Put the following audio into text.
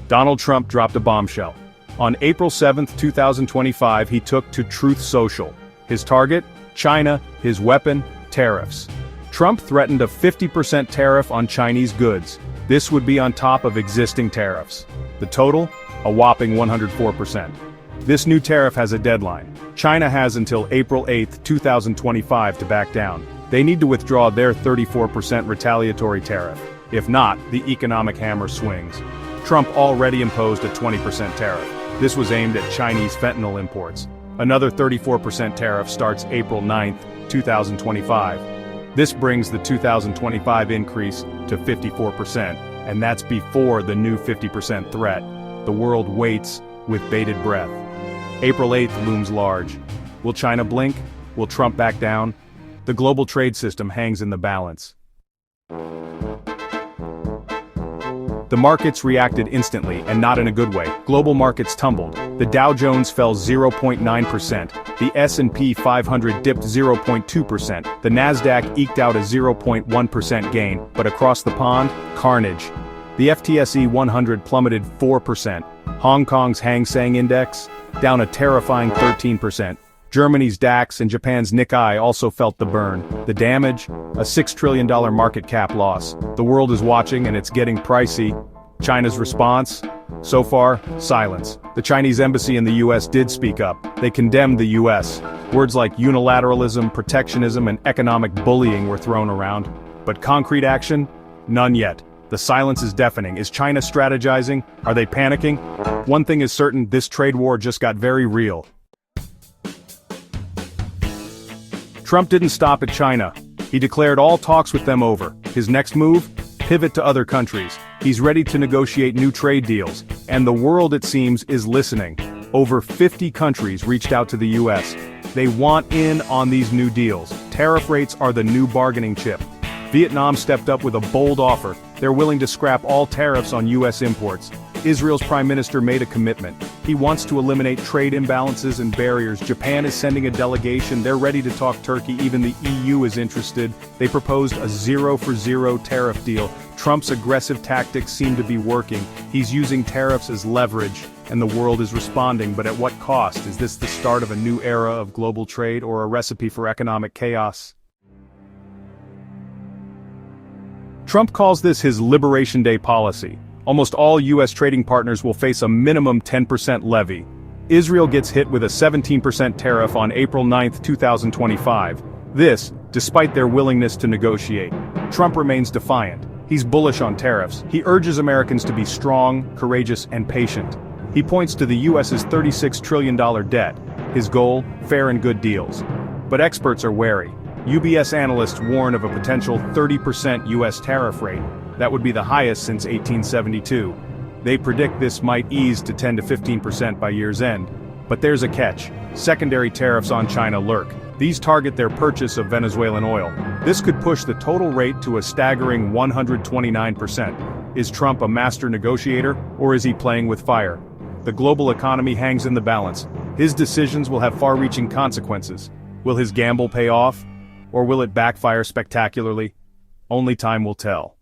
Donald Trump dropped a bombshell. On April 7, 2025, he took to Truth Social. His target? China, his weapon? Tariffs. Trump threatened a 50% tariff on Chinese goods. This would be on top of existing tariffs. The total? A whopping 104%. This new tariff has a deadline. China has until April 8, 2025 to back down. They need to withdraw their 34% retaliatory tariff. If not, the economic hammer swings. Trump already imposed a 20% tariff. This was aimed at Chinese fentanyl imports. Another 34% tariff starts April 9, 2025. This brings the 2025 increase to 54%, and that's before the new 50% threat. The world waits with bated breath. April 8th looms large. Will China blink? Will Trump back down? The global trade system hangs in the balance. The markets reacted instantly, and not in a good way. Global markets tumbled. The Dow Jones fell 0.9%. The S&P 500 dipped 0.2%. The Nasdaq eked out a 0.1% gain, but across the pond, carnage. The FTSE 100 plummeted 4%. Hong Kong's Hang Seng Index, down a terrifying 13%. Germany's DAX and Japan's Nikkei also felt the burn. The damage? A $6 trillion market cap loss. The world is watching and it's getting pricey. China's response? So far, silence. The Chinese embassy in the US did speak up. They condemned the US. Words like unilateralism, protectionism, and economic bullying were thrown around. But concrete action? None yet. The silence is deafening. Is China strategizing? Are they panicking? One thing is certain, this trade war just got very real. Trump didn't stop at China. He declared all talks with them over. His next move? Pivot to other countries. He's ready to negotiate new trade deals. And the world, it seems, is listening. Over 50 countries reached out to the US. They want in on these new deals. Tariff rates are the new bargaining chip. Vietnam stepped up with a bold offer. They're willing to scrap all tariffs on US imports. Israel's prime minister made a commitment. He wants to eliminate trade imbalances and barriers. Japan is sending a delegation. They're ready to talk Turkey. Even the EU is interested. They proposed a 0-for-0 tariff deal. Trump's aggressive tactics seem to be working. He's using tariffs as leverage, and the world is responding. But at what cost? Is this the start of a new era of global trade or a recipe for economic chaos? Trump calls this his Liberation Day policy. Almost all U.S. trading partners will face a minimum 10% levy. Israel gets hit with a 17% tariff on April 9, 2025. This, despite their willingness to negotiate. Trump remains defiant. He's bullish on tariffs. He urges Americans to be strong, courageous, and patient. He points to the U.S.'s $36 trillion debt. His goal? Fair and good deals. But experts are wary. UBS analysts warn of a potential 30% U.S. tariff rate. That would be the highest since 1872. They predict this might ease to 10 to 15% by year's end. But there's a catch. Secondary tariffs on China lurk. These target their purchase of Venezuelan oil. This could push the total rate to a staggering 129%. Is Trump a master negotiator, or is he playing with fire? The global economy hangs in the balance. His decisions will have far-reaching consequences. Will his gamble pay off? Or will it backfire spectacularly? Only time will tell.